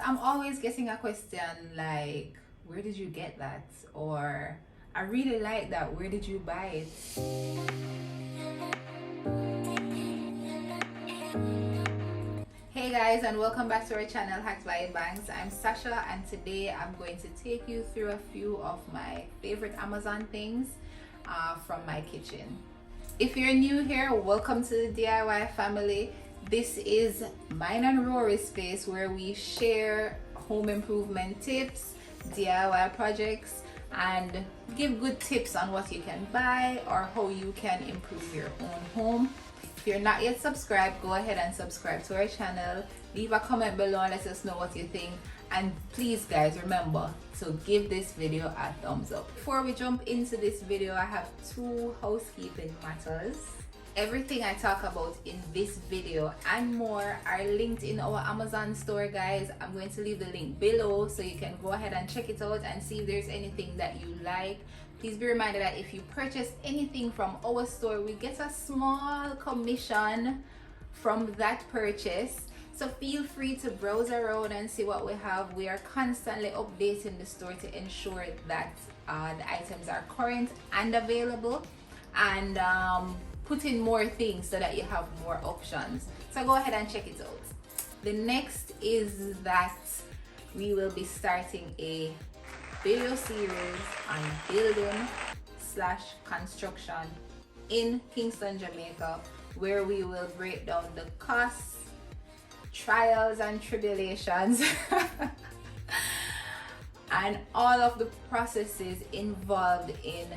I'm always getting a question like, where did you get that? Or I really like that, where did you buy it? Hey guys, and welcome back to our channel Hacked by Banks. I'm Sasha, and today I'm going to take you through a few of my favorite Amazon things from my kitchen. If you're new here, welcome to the DIY family. This is mine and Rory's space where we share home improvement tips, DIY projects, and give good tips on what you can buy or how you can improve your own home. If you're not yet subscribed, go ahead and subscribe to our channel. Leave a comment below and let us know what you think. And please guys, remember to give this video a thumbs up. Before we jump into this video, I have two housekeeping matters. Everything I talk about in this video and more are linked in our Amazon store, guys. I'm going to leave the link below so you can go ahead and check it out and see if there's anything that you like. Please be reminded that if you purchase anything from our store, we get a small commission from that purchase. So feel free to browse around and see what we have. We are constantly updating the store to ensure that the items are current and available, and put in more things so that you have more options. So go ahead and check it out. The next is that we will be starting a video series on building / construction in Kingston, Jamaica, where we will break down the costs, trials and tribulations and all of the processes involved in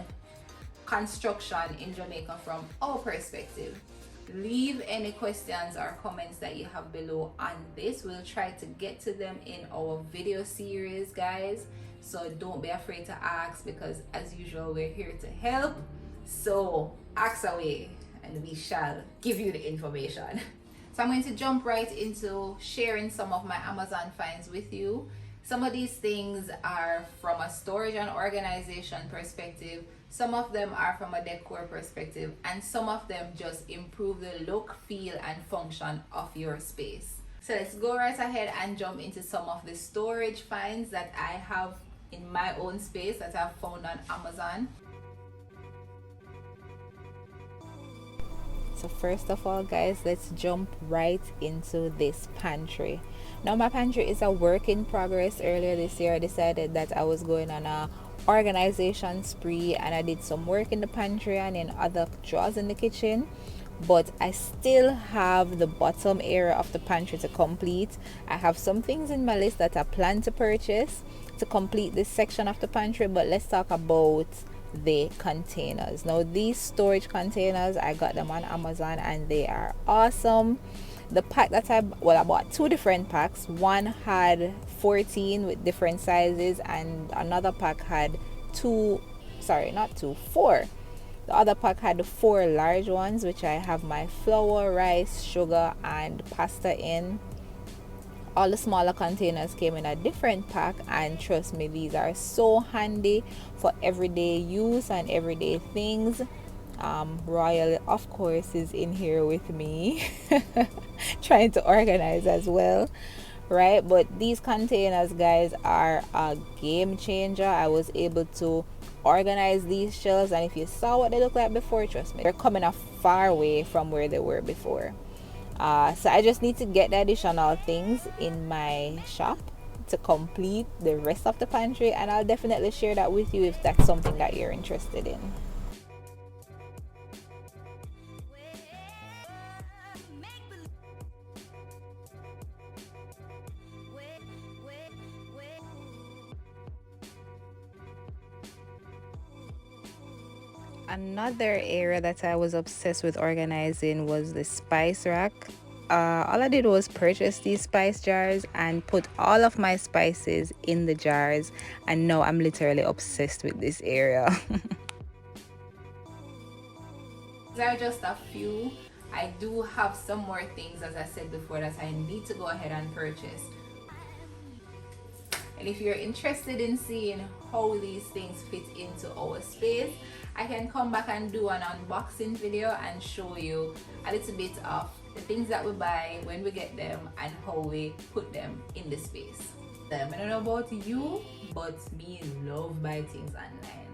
construction in Jamaica from our perspective. Leave any questions or comments that you have below on this. We'll try to get to them in our video series, guys, so don't be afraid to ask, because as usual we're here to help. So ask away and we shall give you the information. So I'm going to jump right into sharing some of my Amazon finds with you. Some of these things are from a storage and organization perspective. Some of them are from a decor perspective, and some of them just improve the look, feel, and function of your space. So let's go right ahead and jump into some of the storage finds that I have in my own space that I've found on Amazon. So first of all, guys, let's jump right into this pantry. Now my pantry is a work in progress. Earlier this year I decided that I was going on a organization spree, and I did some work in the pantry and in other drawers in the kitchen, but I still have the bottom area of the pantry to complete. I have some things in my list that I plan to purchase to complete this section of the pantry, but let's talk about the containers. Now these storage containers, I got them on Amazon and they are awesome. The pack that I bought two different packs. One had 14 with different sizes, and another pack had four. The other pack had 4 large ones, which I have my flour, rice, sugar, and pasta in. All the smaller containers came in a different pack, and trust me, these are so handy for everyday use and everyday things. Royal, of course, is in here with me trying to organize as well, right? But these containers, guys, are a game changer. I was able to organize these shelves, and if you saw what they look like before, trust me, they're coming a far way from where they were before. So I just need to get the additional things in my shop to complete the rest of the pantry, and I'll definitely share that with you if that's something that you're interested in. Another area that I was obsessed with organizing was the spice rack. All I did was purchase these spice jars and put all of my spices in the jars, and now I'm literally obsessed with this area. These are just a few. I do have some more things, as I said before, that I need to go ahead and purchase. And if you're interested in seeing how these things fit into our space, I can come back and do an unboxing video and show you a little bit of the things that we buy, when we get them, and how we put them in the space. I don't know about you, but me love buy things online.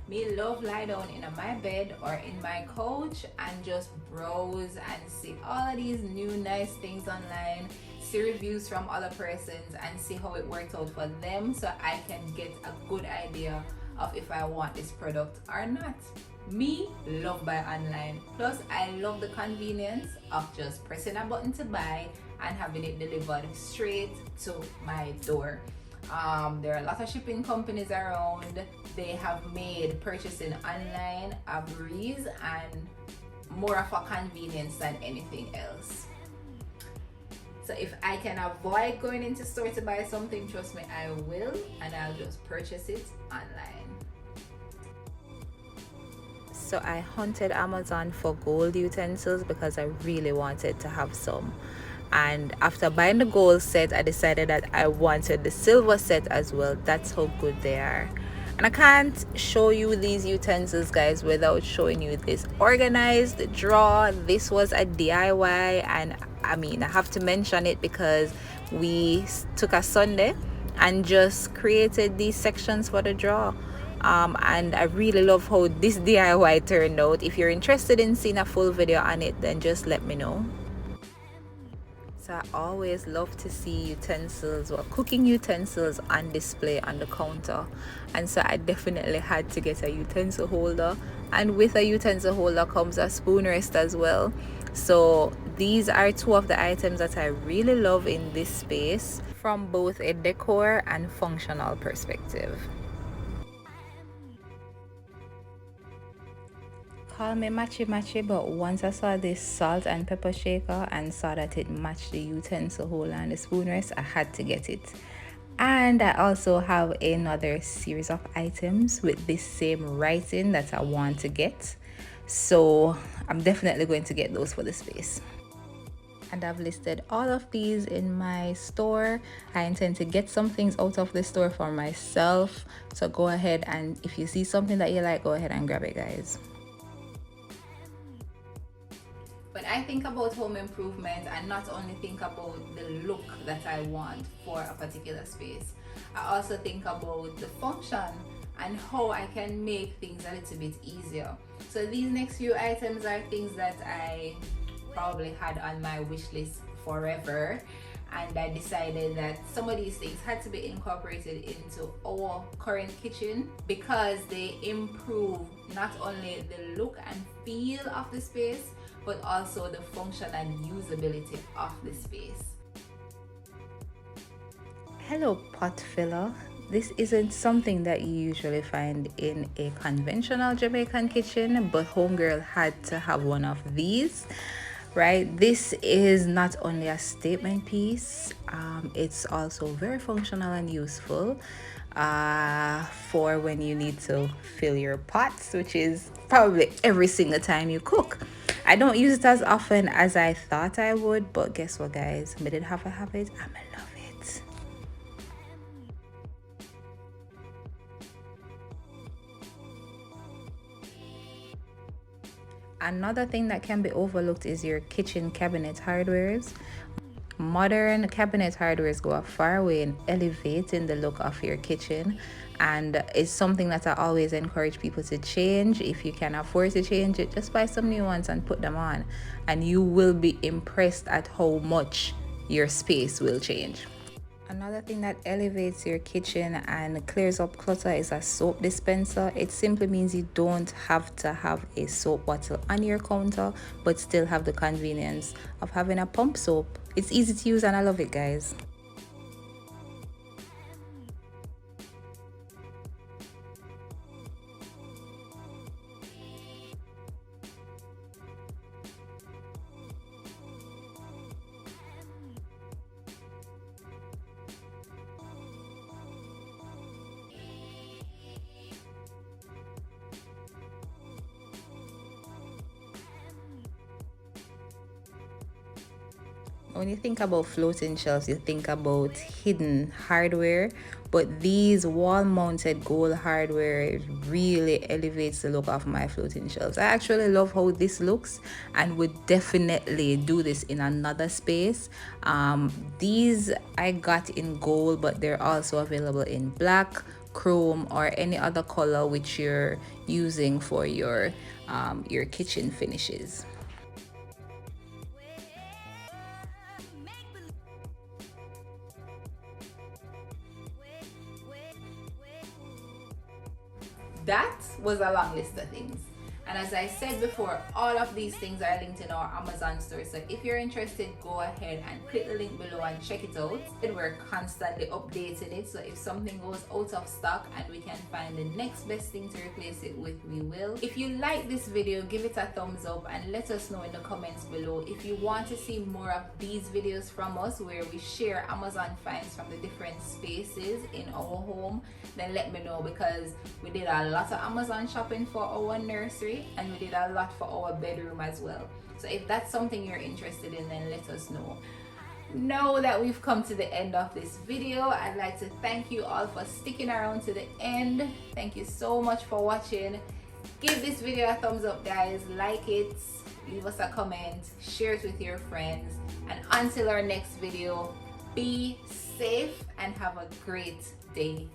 Me love lie down in my bed or in my couch and just browse and see all of these new nice things online, see reviews from other persons and see how it worked out for them, so I can get a good idea of if I want this product or not. Me love buy online. Plus I love the convenience of just pressing a button to buy and having it delivered straight to my door. There are a lot of shipping companies around. They have made purchasing online a breeze and more of a convenience than anything else. So if I can avoid going into store to buy something, trust me, I will, and I'll just purchase it online. So I hunted Amazon for gold utensils because I really wanted to have some. And after buying the gold set, I decided that I wanted the silver set as well. That's how good they are. And I can't show you these utensils, guys, without showing you this organized drawer. This was a DIY, and I mean, I have to mention it because we took a Sunday and just created these sections for the drawer. And I really love how this DIY turned out. If you're interested in seeing a full video on it, then just let me know. So I always love to see utensils or cooking utensils on display on the counter, and so I definitely had to get a utensil holder, and with a utensil holder comes a spoon rest as well. So these are two of the items that I really love in this space from both a decor and functional perspective. Call me matchy, but once I saw this salt and pepper shaker and saw that it matched the utensil holder and the spoon rest, I had to get it. And I also have another series of items with this same writing that I want to get, so I'm definitely going to get those for the space. And I've listed all of these in my store. I intend to get some things out of the store for myself, so go ahead, and if you see something that you like, go ahead and grab it, guys. When I think about home improvement, I not only think about the look that I want for a particular space, I also think about the function and how I can make things a little bit easier. So these next few items are things that I probably had on my wish list forever, and I decided that some of these things had to be incorporated into our current kitchen because they improve not only the look and feel of the space, but also the function and usability of the space. Hello, pot filler. This isn't something that you usually find in a conventional Jamaican kitchen, but homegirl had to have one of these. Right, this is not only a statement piece, it's also very functional and useful for when you need to fill your pots, which is probably every single time you cook. I don't use it as often as I thought I would, but guess what, guys? I didn't have a habit. I love it. Another thing that can be overlooked is your kitchen cabinet hardwares. Modern cabinet hardwares go a far way in elevating the look of your kitchen, and it's something that I always encourage people to change. If you can afford to change it, just buy some new ones and put them on, and you will be impressed at how much your space will change. Another thing that elevates your kitchen and clears up clutter is a soap dispenser. It simply means you don't have to have a soap bottle on your counter, but still have the convenience of having a pump soap. It's easy to use and I love it, guys. when you think about floating shelves, you think about hidden hardware, but these wall mounted gold hardware really elevates the look of my floating shelves. I actually love how this looks and would definitely do this in another space. These I got in gold, but they're also available in black, chrome, or any other color which you're using for your kitchen finishes. That was a long list of things. And as I said before, all of these things are linked in our Amazon store. So if you're interested, go ahead and click the link below and check it out. We're constantly updating it. So if something goes out of stock and we can find the next best thing to replace it with, we will. If you like this video, give it a thumbs up and let us know in the comments below. If you want to see more of these videos from us where we share Amazon finds from the different spaces in our home, then let me know, because we did a lot of Amazon shopping for our nursery and we did a lot for our bedroom as well. So if that's something you're interested in, then let us know. Now that we've come to the end of this video, I'd like to thank you all for sticking around to the end. Thank you so much for watching. Give this video a thumbs up, guys. Like it, leave us a comment, share it with your friends, and until our next video, be safe and have a great day.